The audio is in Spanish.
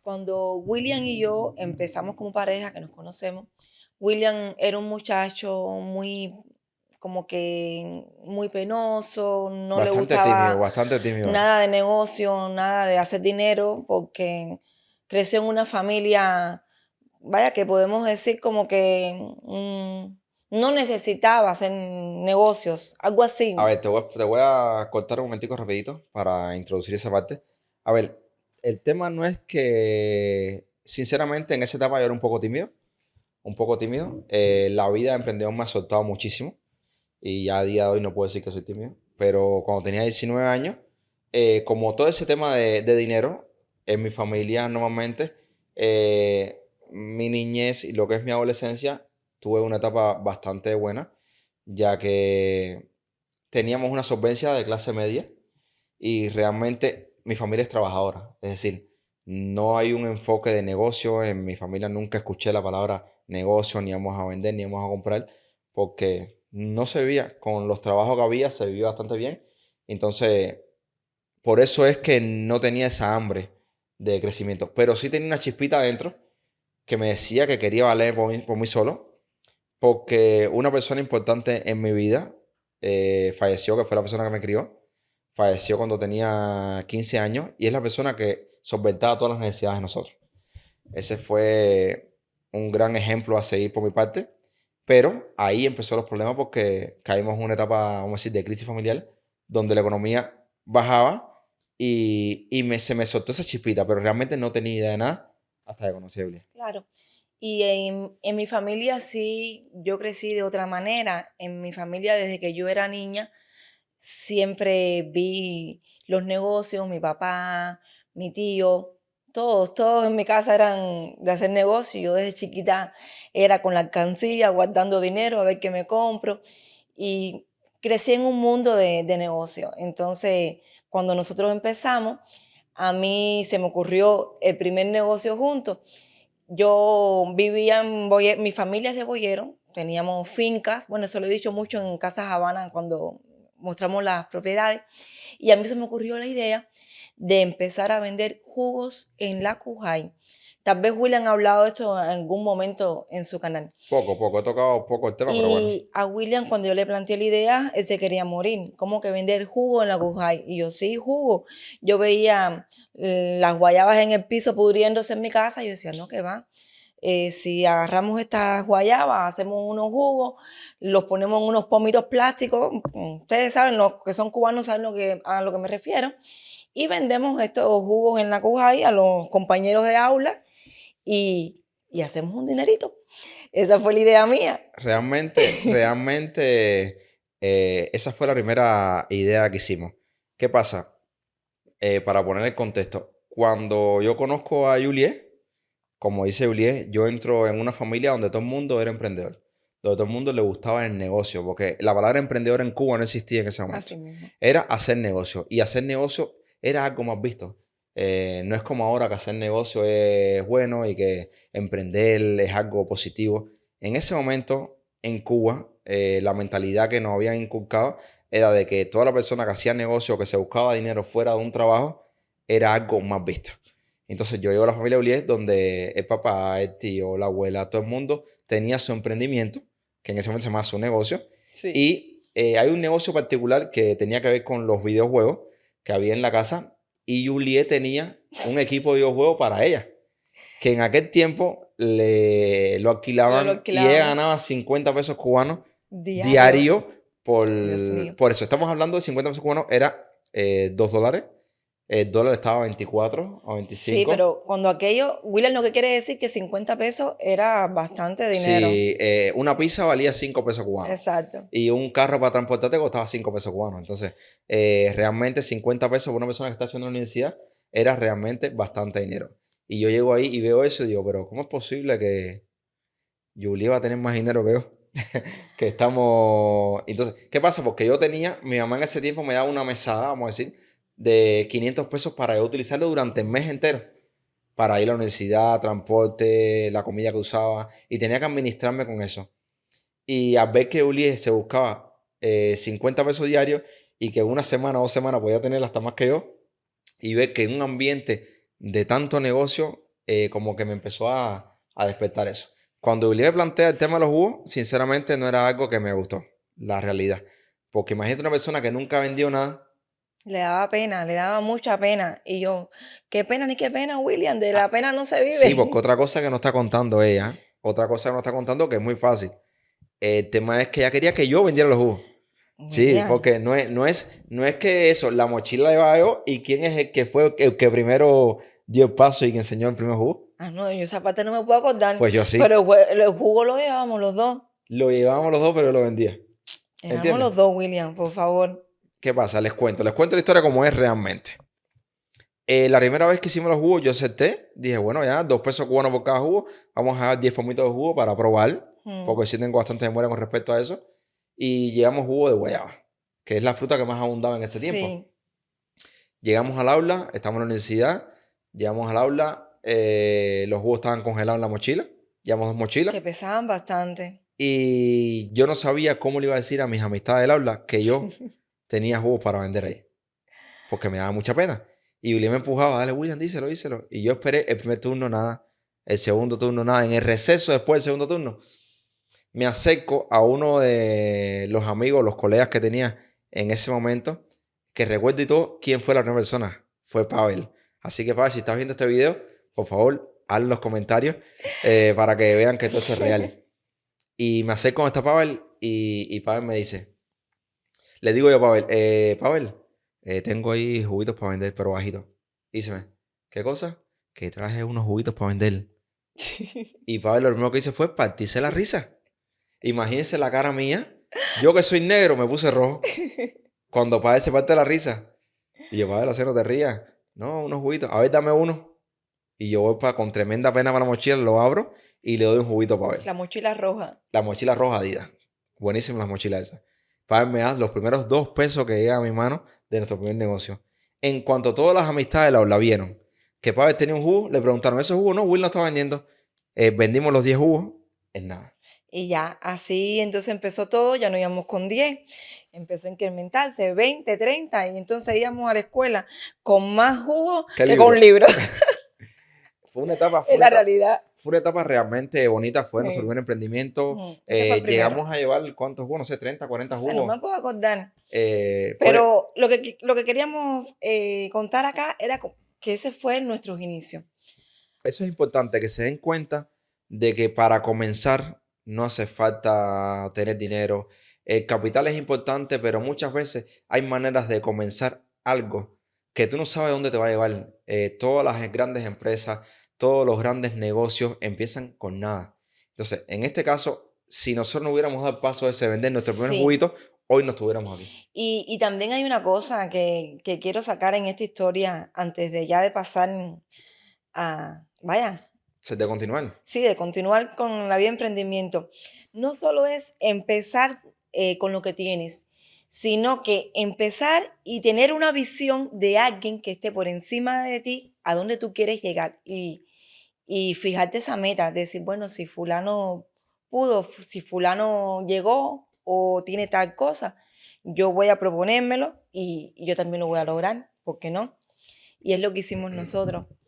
Cuando William y yo empezamos como pareja, que nos conocemos, William era un muchacho muy, como que muy penoso, no le gustaba Bastante tímido. nada de negocio, nada de hacer dinero, porque creció en una familia, vaya, que podemos decir como que no necesitaba hacer negocios, algo A así. ver, te voy a cortar un momentico rapidito para introducir esa parte. A ver, el tema no es que, sinceramente, en esa etapa yo era un poco tímido, un poco tímido. La vida de emprendedor me ha soltado muchísimo y ya a día de hoy no puedo decir que soy tímido. Pero cuando tenía 19 años, como todo ese tema de dinero, en mi familia normalmente, mi niñez y lo que es mi adolescencia, tuve una etapa bastante buena, ya que teníamos una solvencia de clase media y realmente mi familia es trabajadora. Es decir, no hay un enfoque de negocio. En mi familia nunca escuché la palabra negocio, ni vamos a vender, ni vamos a comprar, porque no se vivía. Con los trabajos que había se vivía bastante bien. Entonces, por eso es que no tenía esa hambre de crecimiento. Pero sí tenía una chispita adentro que me decía que quería valer por mí solo, porque una persona importante en mi vida falleció, que fue la persona que me crió. Falleció cuando tenía 15 años y es la persona que solventaba todas las necesidades de nosotros. Ese fue un gran ejemplo a seguir por mi parte, pero ahí empezó los problemas porque caímos en una etapa, vamos a decir, de crisis familiar, donde la economía bajaba se me soltó esa chispita, pero realmente no tenía idea de nada hasta que conocí a Julia. Claro. Y en mi familia sí, yo crecí de otra manera. En mi familia, desde que yo era niña, siempre vi los negocios, mi papá, mi tío, todos en mi casa eran de hacer negocios. Yo desde chiquita era con la alcancía, guardando dinero, a ver qué me compro. Y crecí en un mundo de negocio. Entonces, cuando nosotros empezamos, a mí se me ocurrió el primer negocio juntos. Yo vivía en Boyero, mi familia es de Boyero, teníamos fincas, bueno, eso lo he dicho mucho en Casa Habana cuando mostramos las propiedades, y a mí se me ocurrió la idea de empezar a vender jugos en la Cujay. Tal vez William ha hablado de esto en algún momento en su canal. Poco, he tocado poco el tema, pero bueno. Y a William, cuando yo le planteé la idea, él se quería morir. ¿Cómo que vender jugo en la Cujay? Y yo, sí, jugo. Yo veía las guayabas en el piso pudriéndose en mi casa, y yo decía, no, que va. Si agarramos estas guayabas, hacemos unos jugos, los ponemos en unos pomitos plásticos, ustedes saben, los que son cubanos saben a lo que me refiero, y vendemos estos jugos en la Cujay a los compañeros de aula y hacemos un dinerito. Esa fue la idea mía. Realmente, esa fue la primera idea que hicimos. ¿Qué pasa? Para poner el contexto, cuando yo conozco a Juliet, como dice Juliet, yo entro en una familia donde todo el mundo era emprendedor, donde todo el mundo le gustaba el negocio, porque la palabra emprendedor en Cuba no existía en ese momento. Así mismo. Era hacer negocio, y hacer negocio era algo más visto. No es como ahora que hacer negocio es bueno y que emprender es algo positivo. En ese momento, en Cuba, la mentalidad que nos habían inculcado era de que toda la persona que hacía negocio o que se buscaba dinero fuera de un trabajo era algo más visto. Entonces yo llego a la familia Ulies donde el papá, el tío, la abuela, todo el mundo tenía su emprendimiento, que en ese momento se llamaba su negocio, Sí. y hay un negocio particular que tenía que ver con los videojuegos que había en la casa, y Juliet tenía un equipo de videojuegos para ella, que en aquel tiempo lo Lo alquilaban y ella alquilábamos ganaba 50 pesos cubanos diario. diario por, Dios mío. por eso. Estamos hablando de 50 pesos cubanos, era $2. El dólar estaba a 24 o Sí, 25. pero cuando aquello, William, lo que quiere decir que 50 pesos era bastante dinero. Si una pizza valía 5 pesos cubanos Exacto. y un carro para transportarte costaba 5 pesos cubanos. Entonces, realmente 50 pesos por una persona que está haciendo la universidad era realmente bastante dinero. Y yo llego ahí y veo eso y digo, pero ¿cómo es posible que Julie va a tener más dinero que yo? Que estamos... Entonces, ¿qué pasa? Porque yo tenía, mi mamá en ese tiempo me daba una mesada, vamos a decir, de 500 pesos para yo utilizarlo durante el mes entero para ir a la universidad, transporte, la comida que usaba, y tenía que administrarme con eso. Y al ver que Uli se buscaba 50 pesos diarios y que una semana o 2 semanas podía tener hasta más que yo, y ver que en un ambiente de tanto negocio como que me empezó a despertar eso. Cuando Willy me plantea el tema de los jugos, sinceramente no era algo que me gustó, la realidad. Porque imagínate una persona que nunca ha vendido nada. Le daba pena, le daba mucha pena. Y yo, qué pena ni qué pena, William, de Ah, la pena no se sí, porque vive. otra cosa que no está contando ella, otra cosa que no está contando que es muy fácil. El tema es que ella quería que yo vendiera los jugos. Sí, William, porque no es que eso, la mochila de Bayo y quién es el que fue el que primero dio el paso y que enseñó el primer jugo. no, yo esa parte no me puedo acordar, Pues yo pero sí. el jugo lo llevábamos los dos. Lo llevábamos los dos, pero lo vendía. Éramos ¿Entiendes? los dos, William, por favor. ¿Qué pasa? Les cuento la historia como es realmente. La primera vez que hicimos los jugos, yo acepté. Dije, bueno, ya, 2 pesos cubanos por cada jugo. Vamos a dar 10 pomitos de jugo para probar. Mm, Porque sí tengo bastante memoria con respecto a eso. Y llevamos jugo de guayaba, que es la fruta que más abundaba en ese tiempo. sí, Llegamos al aula, estamos en la universidad. Llegamos al aula, los jugos estaban congelados en la mochila. Llevamos 2 mochilas. que pesaban bastante. Y yo no sabía cómo le iba a decir a mis amistades del aula que yo tenía jugos para vender ahí. Porque me daba mucha pena. Y William me empujaba, dale, William, díselo, díselo. Y yo esperé el primer turno, nada. El segundo turno, nada. En el receso después del segundo turno, me acerco a uno de los amigos, los colegas que tenía en ese momento, que recuerdo y todo quién fue la primera persona. Fue Pavel. Así que, Pavel, si estás viendo este video, por favor, haz los comentarios para que vean que todo esto es real. Y me acerco a esta Pavel y Pavel me dice, le digo yo a Pavel, Pavel, tengo ahí juguitos para vender, pero bajito. Díceme, ¿qué cosa? Que traje unos juguitos para vender. Y Pavel lo primero que hice fue partirse la risa. Imagínense la cara mía. Yo que soy negro me puse rojo. Cuando Pavel se parte la risa. Y yo, Pavel, así no te rías. No, unos juguitos. A ver, dame uno. Y yo voy con tremenda pena para la mochila, lo abro y le doy un juguito a Pavel. La mochila roja. La mochila roja Adidas. Buenísimas las mochilas esas. Pavel me da los primeros 2 pesos que llegan a mi mano de nuestro primer negocio. En cuanto todas las amistades la vieron, que Pavel tenía un jugo, le preguntaron, ¿ese jugo no? Will no está vendiendo. Vendimos los 10 jugos en nada. Y ya, así entonces empezó todo, ya no íbamos con 10, empezó a incrementarse, 20, 30, y entonces íbamos a la escuela con más jugo ¿Qué que con libro? libros, Fue una etapa, en la realidad. fue una etapa realmente bonita. Fue nuestro Sí. primer emprendimiento. Ese fue el primero. Llegamos a llevar, ¿cuántos jugos? No sé, 30, No 40 sé, no jugos. me puedo acordar. Fue, Pero lo que queríamos contar acá era que ese fue nuestros inicios. Eso es importante, que se den cuenta de que para comenzar no hace falta tener dinero. El capital es importante, pero muchas veces hay maneras de comenzar algo que tú no sabes dónde te va a llevar. Todas las grandes empresas, todos los grandes negocios empiezan con nada. Entonces, en este caso, si nosotros no hubiéramos dado el paso de vender nuestro primer Sí. juguito, hoy no estuviéramos aquí. Y también hay una cosa que quiero sacar en esta historia antes de ya de pasar vaya, Se de continuar. sí, de continuar con la vida de emprendimiento. No solo es empezar con lo que tienes, sino que empezar y tener una visión de alguien que esté por encima de ti, a dónde tú quieres llegar. Y fijarte esa meta, decir, bueno, si fulano pudo, si fulano llegó o tiene tal cosa, yo voy a proponérmelo y yo también lo voy a lograr, ¿por qué no? Y es lo que hicimos nosotros.